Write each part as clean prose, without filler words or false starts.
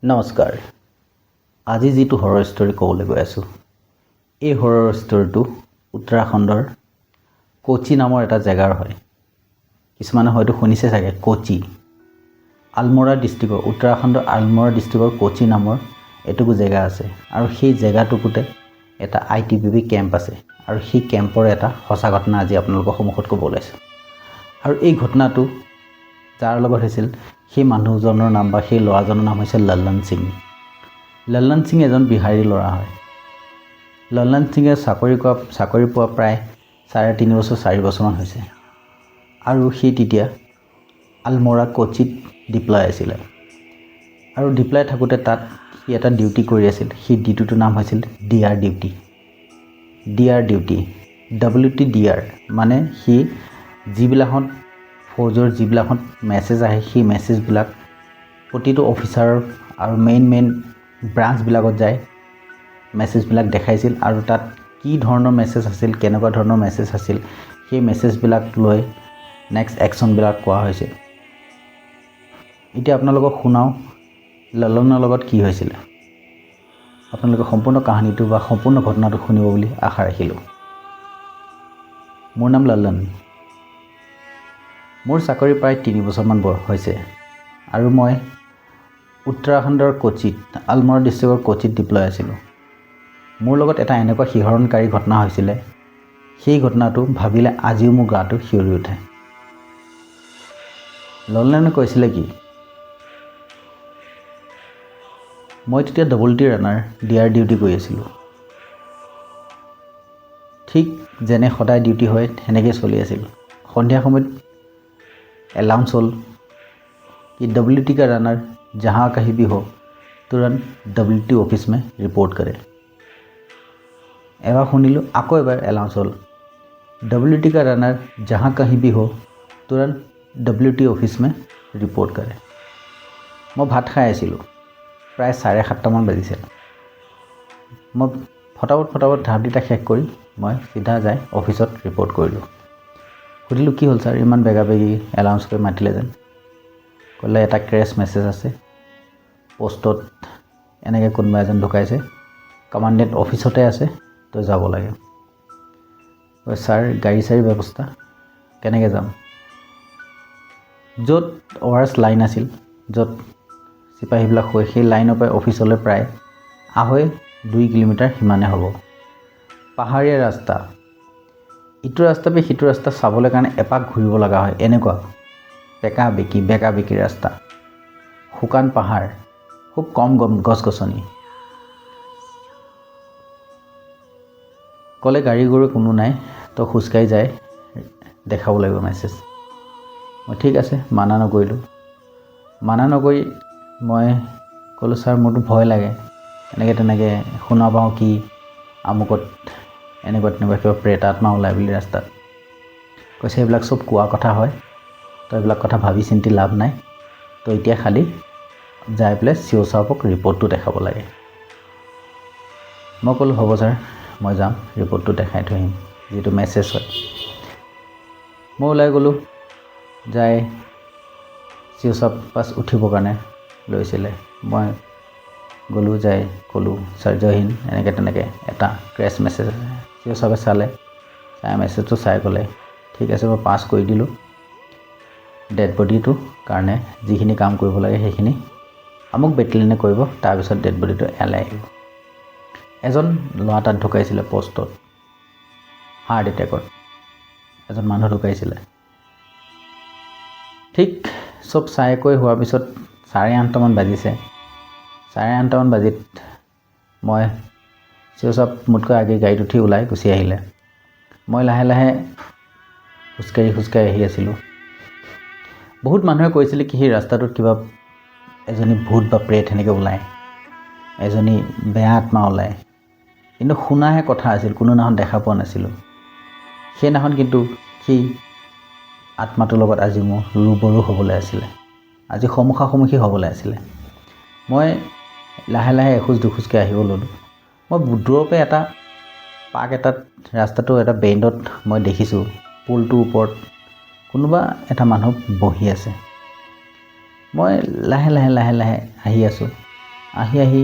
নমস্কাৰ। আজি যিটো হৰৰ ষ্টৰী ক'বলৈ গৈ আছোঁ, এই হৰৰ ষ্টৰীটো উত্তৰাখণ্ডৰ কোচি নামৰ এটা জেগাৰ হয়। কিছুমানে হয়তো শুনিছে চাগে কোচি। আলমৰা ডিষ্ট্ৰিক্টৰ উত্তৰাখণ্ডৰ আলমৰা ডিষ্ট্ৰিক্টৰ কোচি নামৰ এটুকু জেগা আছে আৰু সেই জেগাটুকুতে এটা ITBP কেম্প আছে আৰু সেই কেম্পৰ এটা সঁচা ঘটনা আজি আপোনালোকৰ সন্মুখত ক'ব ওলাইছোঁ। আৰু এই ঘটনাটো যাৰ লগত হৈছিল সেই মানুহজনৰ নাম বা সেই ল'ৰাজনৰ নাম হৈছে লল্লন সিং। লল্লন সিং এজন বিহাৰী ল'ৰা হয়। লল্লন সিঙে চাকৰি পোৱা প্ৰায় 3.5 বছৰ 4 বছৰমান হৈছে আৰু সি তেতিয়া আলমৰা কোচিত ডিপ্লয় আছিলে আৰু ডিপ্লয় থাকোঁতে তাত সি এটা ডিউটি কৰি আছিল। সেই ডিউটিটোৰ নাম হৈছিল DR ডিউটি। WTDR মানে সি যিবিলাকত ফৌজৰ যিবিলাকত মেছেজ আহে সেই মেছেজবিলাক প্ৰতিটো অফিচাৰ আৰু মেইন ব্ৰাঞ্চবিলাকত যায় মেছেজবিলাক দেখাইছিল আৰু তাত কি ধৰণৰ মেছেজ আছিল, কেনেকুৱা ধৰণৰ মেছেজ আছিল, সেই মেছেজবিলাক লৈ নেক্সট একশ্যনবিলাক কোৱা হৈছিল। এতিয়া আপোনালোকক শুনাওঁ লল্লনৰ লগত কি হৈছিলে। আপোনালোকে সম্পূৰ্ণ কাহিনীটো বা সম্পূৰ্ণ ঘটনাটো শুনিব বুলি আশা ৰাখিলোঁ। মোৰ নাম লল্লন। মোৰ চাকৰি প্ৰায় 3 বছৰমান হৈছে আৰু মই উত্তৰাখণ্ডৰ কোচিত আলমৰা ডিষ্ট্ৰিক্টৰ কোচিত ডিপ্লয় আছিলোঁ। মোৰ লগত এটা এনেকুৱা শিহৰণকাৰী ঘটনা হৈছিলে, সেই ঘটনাটো ভাবিলে আজিও মোৰ গাটো শিয়ৰি উঠে। লল্লনে কৈছিলে কি, মই তেতিয়া WT ৰানাৰ DR ডিউটি কৰি আছিলোঁ। ঠিক যেনে সদায় ডিউটি হয় সেনেকৈ চলি আছিল। সন্ধিয়া সময়ত এলাউন্স হ'ল कि WT का रनर जहाँ कहीं भी हो तुरंत WT ऑफिस में रिपोर्ट करे। एबार शुनिलो आको एबार एलाउंस হ'ল WT का रनर जहाँ कहीं भी हो तुरंत WT ऑफिस में रिपोर्ट करे। मैं भात खाई आছিলোঁ, प्राय 7:30 বাজিছিল। मैं फटाफट ধাৰদিটা শেষ কৰি मैं सीधा যাই অফিসত रिपोर्ट কৰিলোঁ। সুধিলোঁ কি হ'ল ছাৰ, ইমান বেগাবেগি এলাউন্স কৰি মাতিলে যেন। ক'লে এটা ক্ৰেছ মেছেজ আছে, পোষ্টত এনেকৈ কোনোবা এজন ঢুকাইছে, কমাণ্ডেণ্ট অফিচতে আছে, তই যাব লাগে। ছাৰ গাড়ী চাড়ী ব্যৱস্থা কেনেকৈ যাম? য'ত ORS লাইন আছিল, য'ত চিপাহীবিলাক হৈ সেই লাইনৰ পৰা অফিচলৈ প্ৰায় 2.5 কিলোমিটাৰ সিমানে হ'ব। পাহাৰীয়া ৰাস্তা, ইটো ৰাস্তা পে সিটো ৰাস্তা চাবলৈ কাৰণে এপাক ঘূৰিব লগা হয়। এনেকুৱা বেকা বেকি ৰাস্তা, শুকান পাহাৰ, খুব কম গছ গছনি। ক'লে গাড়ী গৰু কোনো নাই, তো খোজকাঢ়ি যায় দেখাব লাগিব মেছেজ। মই ঠিক আছে মানা নকৰি মই ক'লোঁ ছাৰ মোৰতো ভয় লাগে, এনেকৈ তেনেকৈ শুনা পাওঁ কি আমুকত এনেকুৱা কিবা প্ৰেত আত্মা ওলায় বুলি ৰাস্তাত। কৈছে এইবিলাক চব কোৱা কথা হয়, তো এইবিলাক কথা ভাবি চিন্তি লাভ নাই, তো এতিয়া খালি যাই পেলাই চিঅ' চাহাবক ৰিপৰ্টটো দেখাব লাগে। মই ক'লোঁ হ'ব ছাৰ, মই যাম, ৰিপৰ্টটো দেখাই থৈ আহিম, যিটো মেছেজ হয়। মই ওলাই গ'লোঁ, যাই চিঅ' চাহাব পাছ উঠিবৰ কাৰণে লৈছিলে। মই গ'লোঁ, যাই ক'লোঁ ছাৰ জয় হিন্দ, এনেকৈ তেনেকৈ এটা ক্ৰেছ মেছেজ আছে। চিঅ' চাহাবে চালে, চাই মেছেজটো চাই ক'লে ঠিক আছে মই পাছ কৰি দিলোঁ, ডেড বডিটোৰ কাৰণে যিখিনি কাম কৰিব লাগে সেইখিনি আমুক বেটেলিয়নে কৰিব, তাৰপিছত ডেড বডিটো এলাই আহিব। এজন ল'ৰা তাত ঢুকাইছিলে পোষ্টত, হাৰ্ট এটেকত এজন মানুহ ঢুকাইছিলে। ঠিক চব চাই কৰি হোৱাৰ পিছত 8:30 বাজিছে। 8:30 বাজিত মই চিঅ' চাহাব মোতকৈ আগে গাড়ীত উঠি ওলাই গুচি আহিলে। মই লাহে লাহে খোজকাঢ়ি আহি আছিলোঁ। বহুত মানুহে কৈছিলে কি সেই ৰাস্তাটোত কিবা এজনী ভূত বা প্ৰেত সেনেকৈ ওলায়, এজনী বেয়া আত্মা ওলায়, কিন্তু শুনাহে কথা আছিল, কোনোদিনাখন দেখা পোৱা নাছিলোঁ। সেইদিনাখন কিন্তু সেই আত্মাটোৰ লগত আজি মোৰ ৰুবৰু হ'বলৈ আছিলে, আজি সন্মুখাসন্মুখী হ'বলৈ আছিলে। মই লাহে লাহে এখোজ দুখোজকৈ আহিব ল'লোঁ। মই দূৰৰ পৰা এটা পাৰ্ক এটাত ৰাস্তাটো এটা বেণ্ডত মই দেখিছোঁ পুলটোৰ ওপৰত কোনোবা এটা মানুহ বহি আছে। মই লাহে লাহে আহি আছোঁ। আহি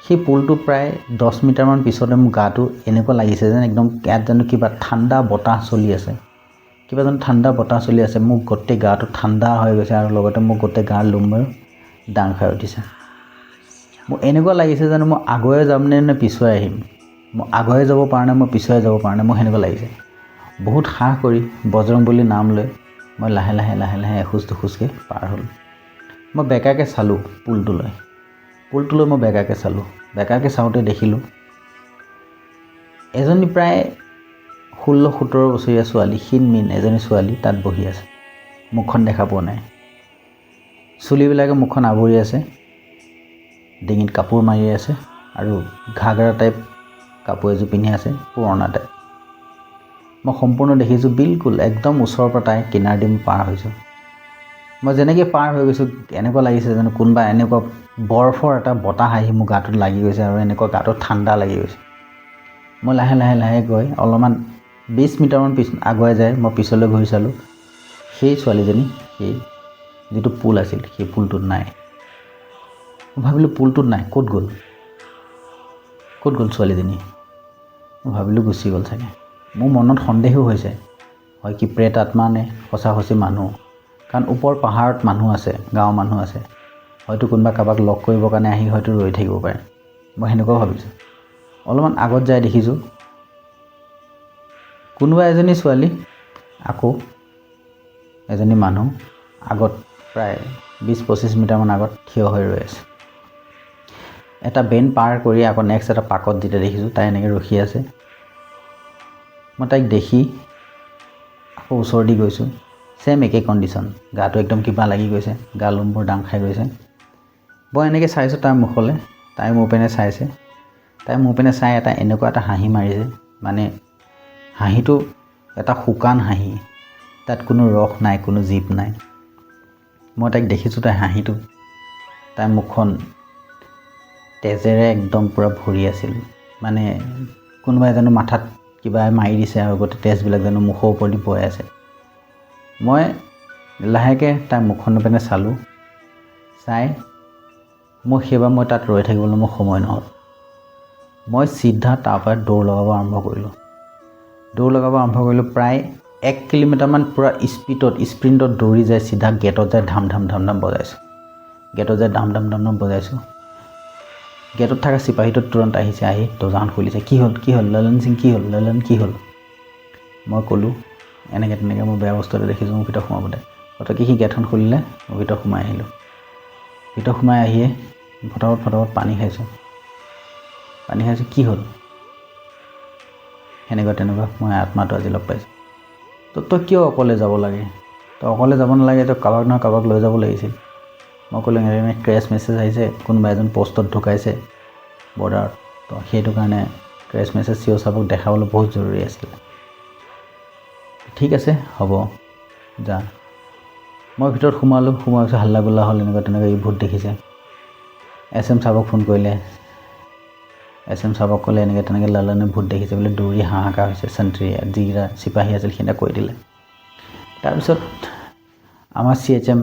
সেই পুলটো প্ৰায় 10 মিটাৰমান পিছতে মোৰ গাটো এনেকুৱা লাগিছে যেন একদম ইয়াত জানো কিবা ঠাণ্ডা বতাহ চলি আছে, কিবা যেন ঠাণ্ডা বতাহ চলি আছে। মোৰ গোটেই গাটো ঠাণ্ডা হৈ গৈছে আৰু লগতে মোৰ গোটেই গাৰ লোমবোৰ দাং খাই উঠিছে। মোৰ এনেকুৱা লাগিছে যেন মই আগুৱাই যাম নে পিছুৱাই আহিম, মই আগুৱাই যাব পৰা নাই, মই পিছুৱাই যাব পৰা নাই, মোৰ সেনেকুৱা লাগিছে। বহুত সাহ কৰি বজৰংবলী নাম লৈ মই লাহে লাহে এখোজ দুখোজকৈ পাৰ হ'লোঁ। মই বেকাকৈ চালোঁ পুলটোলৈ মই বেকাকৈ চালোঁ। বেকাকৈ চাওঁতে দেখিলোঁ এজনী প্ৰায় 16-17 বছৰীয়া ছোৱালী, ক্ষীণ-মীন এজনী ছোৱালী তাত বহি আছে। মুখখন দেখা পোৱা নাই, চুলিবিলাকে মুখখন আৱৰি আছে, ডিঙিত কাপোৰ মাৰি আছে আৰু ঘাগৰা টাইপ কাপোৰ এযোৰ পিন্ধি আছে, পুৰণা টাইপ। মই সম্পূৰ্ণ দেখিছোঁ, বিলকুল একদম ওচৰৰ পৰা তাই কিনাৰ দি পাৰ হৈছোঁ। মই যেনেকৈ পাৰ হৈ গৈছোঁ এনেকুৱা লাগিছে যেন কোনোবা এনেকুৱা বৰফৰ এটা বতাহ আহি মোৰ গাটোত লাগি গৈছে আৰু এনেকুৱা গাটোত ঠাণ্ডা লাগি গৈছে। মই লাহে গৈ অলপমান 20 মিটাৰমান আগুৱাই যায় মই পিছলৈ ঘূৰি চালোঁ। সেই ছোৱালীজনী সেই যিটো পুল আছিল সেই পুলটোত নাই। মই ভাবিলোঁ পুলটোত নাই, ক'ত গ'ল ছোৱালীজনী? মই ভাবিলোঁ গুচি গ'ল চাগে। মোৰ মনত সন্দেহো হৈছে, হয় কি প্ৰেত আত্মা নে সঁচা মানুহ, কাৰণ ওপৰ পাহাৰত মানুহ আছে, গাঁৱৰ মানুহ আছে, হয়তো কোনোবা কাৰোবাক লগ কৰিবৰ কাৰণে আহি হয়তো ৰৈ থাকিব পাৰে। মই সেনেকুৱাও ভাবিছোঁ। অলপমান আগত যাই দেখিছোঁ কোনোবা এজনী ছোৱালী, আকৌ এজনী মানুহ আগত প্ৰায় 20-25 মিটাৰমান আগত থিয় হৈ ৰৈ আছে। এটা বেন পাৰ কৰি আকৌ নেক্সট এটা পাকত যেতিয়া দেখিছোঁ তাই এনেকৈ ৰখি আছে। মই তাইক দেখি আকৌ ওচৰ দি গৈছোঁ, ছেম একেই কণ্ডিশ্যন, গাটো একদম কিবা লাগি গৈছে, গা লোমবোৰ দাং খাই গৈছে। মই এনেকৈ চাইছোঁ তাইৰ মুখলৈ, তাই মোৰ পিনে চাইছে। তাই মোৰ পিনে চাই এনেকুৱা এটা হাঁহি মাৰিছে, মানে হাঁহিটো এটা শুকান হাঁহি, তাত কোনো ৰস নাই, কোনো জীপ নাই। মই তাইক দেখিছোঁ, তাই হাঁহিটো, তাইৰ মুখখন তেজেৰে একদম পূৰা ভৰি আছিল, মানে কোনোবাই জানো মাথাত কিবা মাৰি দিছে আৰু গোটেই তেজবিলাক জানো মুখৰ ওপৰেদি বৈ আছে। মই লাহেকৈ তাইৰ মুখখনৰ পিনে চালোঁ, চাই সেইবাৰ মই তাত ৰৈ থাকিবলৈ মোৰ সময় নহ'ল। মই চিধা তাৰপৰা দৌৰ লগাব আৰম্ভ কৰিলোঁ। প্ৰায় 1 কিলোমিটাৰমান পূৰা স্প্ৰিণ্টত দৌৰি যায়, চিধা গেটত যায় ধাম ধাম বজাইছোঁ। গেটত থকা চিপাহীটো তুৰন্ত আহিছে, আহি দৰ্জাখন খুলিছে। কি হ'ল ললন সিং, কি হ'ল? মই ক'লোঁ এনেকৈ তেনেকৈ মই বেয়া বস্তু এটা দেখিছোঁ, মোৰ ভিতৰত সোমাব দে। পটককৈ সি গেটখন খুলিলে, মই ভিতৰত সোমাই আহিলোঁ। ভিতৰত সোমাই আহিয়ে ফটাফট পানী খাইছোঁ। কি হ'ল? তেনেকুৱা মই আত্মাটো আজি লগ পাইছোঁ। তই কিয় অকলে যাব লাগে? তই অকলে যাব নালাগে, তই কাৰোবাক নহয় কাৰোবাক লৈ যাব লাগিছিল। মই ক'লোঁ এনেকৈ ক্ৰেছ মেছেজ আহিছে, কোনোবা এজন পষ্টত ঢুকাইছে বৰ্ডাৰত, তো সেইটো কাৰণে ক্ৰেছ মেছেজ চিঅ' চাবক দেখাবলৈ বহুত জৰুৰী আছিলে। ঠিক আছে হ'ব যা। মই ভিতৰত সোমোৱাৰ পিছত হাল্লা গোল্লা হ'ল, এনেকুৱা তেনেকুৱা ই ভূত দেখিছে। SM চাবক ফোন কৰিলে, SM চাবক ক'লে এনেকৈ তেনেকৈ লালনে ভূত দেখিছে বুলি, দৌৰি হাহাকাৰ হৈছে। চেণ্ট্ৰি যিকেইটা চিপাহী আছিল সেইকেইটা কৈ দিলে। তাৰপিছত আমাৰ CHM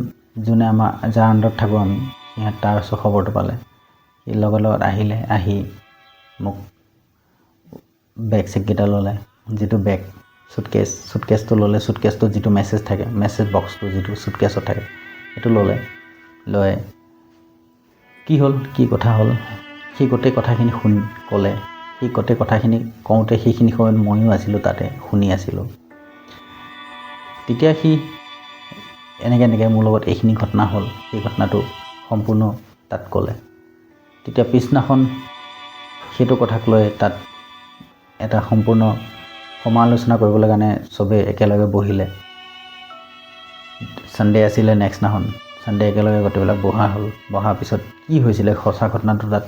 যোনে যাৰ আণ্ডাৰত থাকোঁ আমি, সিহঁত তাৰ ওচৰত খবৰটো পালে, সি লগত আহিলে, আহি মোক বেগ চেগকেইটা ল'লে, যিটো বেগ চুটকেছটো ল'লে, চুটকেছটোত যিটো মেছেজ থাকে, মেছেজ বক্সটো যিটো চুটকেছত থাকে সেইটো ল'লে। লৈ কি হ'ল, কি কথা হ'ল, সি গোটেই কথাখিনি ক'লে। সি গোটেই কথাখিনি কওঁতে সেইখিনি সময়ত ময়ো আছিলোঁ তাতে, শুনি আছিলোঁ। তেতিয়া সি এনেকৈ মোৰ লগত এইখিনি ঘটনা হ'ল, সেই ঘটনাটো সম্পূৰ্ণ তাত ক'লে। তেতিয়া পিছদিনাখন সেইটো কথাক লৈ তাত এটা সম্পূৰ্ণ সমালোচনা কৰিবলৈ কাৰণে চবেই একেলগে বহিলে। ছানডে আছিলে নেক্সট দিনাখন, ছানডে একেলগে গোটেইবিলাক বহাৰ পিছত কি হৈছিলে সঁচা ঘটনাটো তাত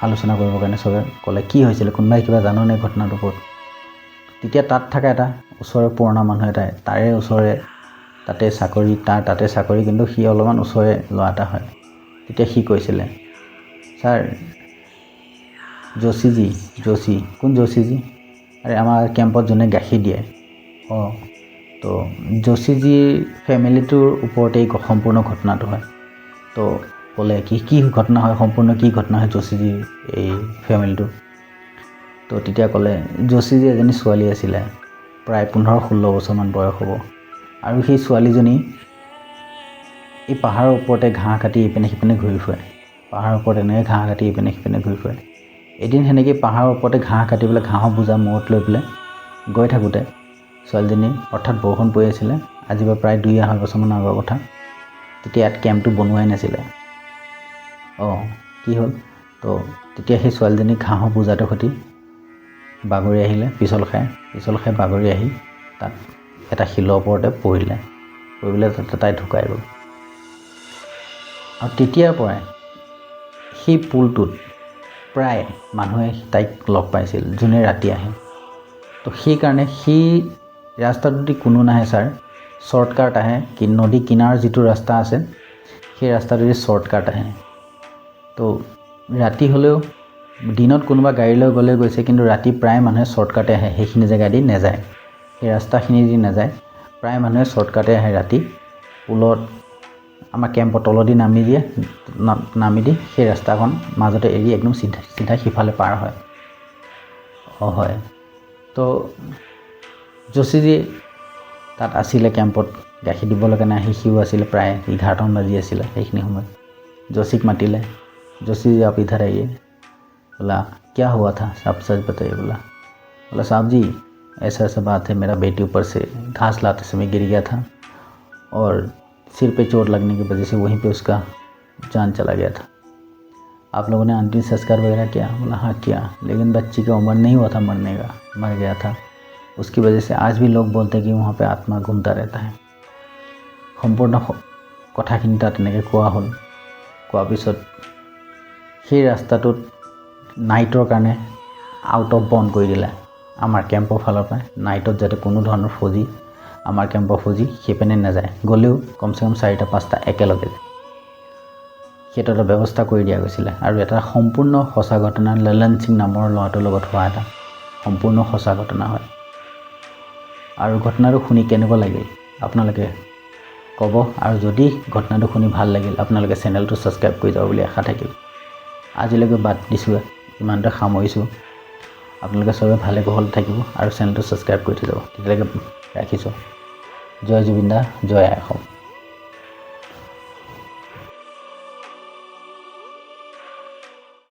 আলোচনা কৰিবৰ কাৰণে চবে ক'লে কি হৈছিলে, কোনোবাই কিবা জাননে ঘটনাটোৰ ওপৰত? তেতিয়া তাত থকা এটা ওচৰৰে পুৰণা মানুহ এটাই, তাৰে ওচৰৰে তাতে চাকৰি, কিন্তু সি অলপমান ওচৰৰে ল'ৰা এটা হয়। তেতিয়া সি কৈছিলে, ছাৰ যোশী, কোন যোশীজী? আৰে আমাৰ কেম্পত যোনে গাখীৰ দিয়ে। তো যোশীজীৰ ফেমিলিটোৰ ওপৰতে এই সম্পূৰ্ণ ঘটনাটো হয়। তো ক'লে কি ঘটনা হয়, সম্পূৰ্ণ কি ঘটনা হয় যোশীজীৰ এই ফেমিলিটো। তো তেতিয়া ক'লে যোশীজী এজনী ছোৱালী আছিলে, প্ৰায় 15-16 বছৰমান বয়স হ'ব। আৰু সেই ছোৱালীজনী এই পাহাৰৰ ওপৰতে ঘাঁহ কাটি ইপিনে সিপিনে ঘূৰি ফুৰে। পাহাৰৰ ওপৰত এনেকৈ ঘাঁহ কাটি ইপিনে সিপিনে ঘূৰি ফুৰে। এদিন সেনেকৈ পাহাৰৰ ওপৰতে ঘাঁহ কাটি পেলাই ঘাঁহৰ বোজা মূৰত লৈ পেলাই গৈ থাকোঁতে ছোৱালীজনী, অৰ্থাৎ বৰষুণ পৰি আছিলে, আজিৰ পৰা প্ৰায় 2-2.5 বছৰমান আগৰ কথা। তেতিয়া ইয়াত কেম্পটো বনোৱাই নাছিলে। কি হ'ল, তো তেতিয়া সেই ছোৱালীজনী ঘাঁহৰ বোজাটোৰ সৈতে বাগৰি আহিলে, পিছল খাই বাগৰি আহি তাত এটা শিলৰ ওপৰতে পৰি পেলাই তাই ঢুকাই গ'ল। আৰু তেতিয়াৰ পৰাই সেই পুলটোত প্ৰায় মানুহে তাইক লগ পাইছিল, যোনে ৰাতি আহে। তো সেইকাৰণে সেই ৰাস্তাটোদি কোনো নাহে ছাৰ, শ্বৰ্টকাট আহে। নদী কিনাৰৰ যিটো ৰাস্তা আছে সেই ৰাস্তাটোদি শ্বৰ্টকাট আহে। তো ৰাতি হ'লেও, দিনত কোনোবা গাড়ী লৈ গ'লে গৈছে, কিন্তু ৰাতি প্ৰায় মানুহে শ্বৰ্টকাটে আহে, সেইখিনি জেগা দি নাযায়, সেই ৰাস্তাখিনি দি নাযায়। প্ৰায় মানুহে শ্বৰ্টকাটে আহে ৰাতি, পুলত আমাৰ কেম্পৰ তলদি নামি দি সেই ৰাস্তাখন মাজতে এৰি একদম চিধা সিফালে পাৰ হয়। হয়। তো যোশীজী তাত আছিলে কেম্পত, গাখীৰ দিবলৈ কাৰণে আহি সিও আছিলে, প্ৰায় 11টামান বাজি আছিলে সেইখিনি সময়ত। जोशीক मातिले। जोशी आप इधर आइए। बोला क्या हुआ था, आप सच बताइए। बोला साहब जी ऐसा बात है, मेरा बेटी ऊपर से घास लाते समय गिर गया था और सिर पे चोट लगने की वजह से वहीं पे उसका जान चला गया था। आप लोगों ने अंतिम संस्कार वगैरह किया? बोला हाँ किया, लेकिन बच्ची का उम्र नहीं हुआ था मरने का, मर गया था। उसकी वजह से आज भी लोग बोलते हैं कि वहाँ पे आत्मा घूमता रहता है। সম্পূৰ্ণ কথাখিনি তাত এনেকৈ কোৱা হ'ল। কোৱাৰ পিছত সেই ৰাস্তাটোত নাইটৰ কাৰণে আউট অফ বন কৰি দিলে আমাৰ কেম্পৰ ফালৰ পৰা। নাইটত যাতে কোনো ধৰণৰ ফৌজি, আমাৰ কেম্পৰ ফৌজি সেইপিনে নাযায়, গ'লেও কমচে কম 4-5টা একেলগে যায়, সেইটো এটা ব্যৱস্থা কৰি দিয়া গৈছিলে। আৰু এটা সম্পূৰ্ণ সঁচা ঘটনা, ললন সিং নামৰ ল'ৰাটোৰ লগত হোৱা এটা সম্পূৰ্ণ সঁচা ঘটনা হয়। আৰু ঘটনাটো শুনি কেনেকুৱা লাগিল আপোনালোকে ক'ব। আৰু যদি ঘটনাটো শুনি ভাল লাগিল, আপোনালোকে চেনেলটো ছাবস্ক্ৰাইব কৰি যাব বুলি আশা থাকিল। আজিলৈকে বাদ দিছোঁ, ইমানতে সামৰিছোঁ। আপোনালোকে চবে ভালে কুশলে থাকিব আৰু চেনেলটো ছাবস্ক্ৰাইব কৰি থৈ যাব। তেতিয়ালৈকে ৰাখিছোঁ। জয় জুবিন দা, জয় আই অসম।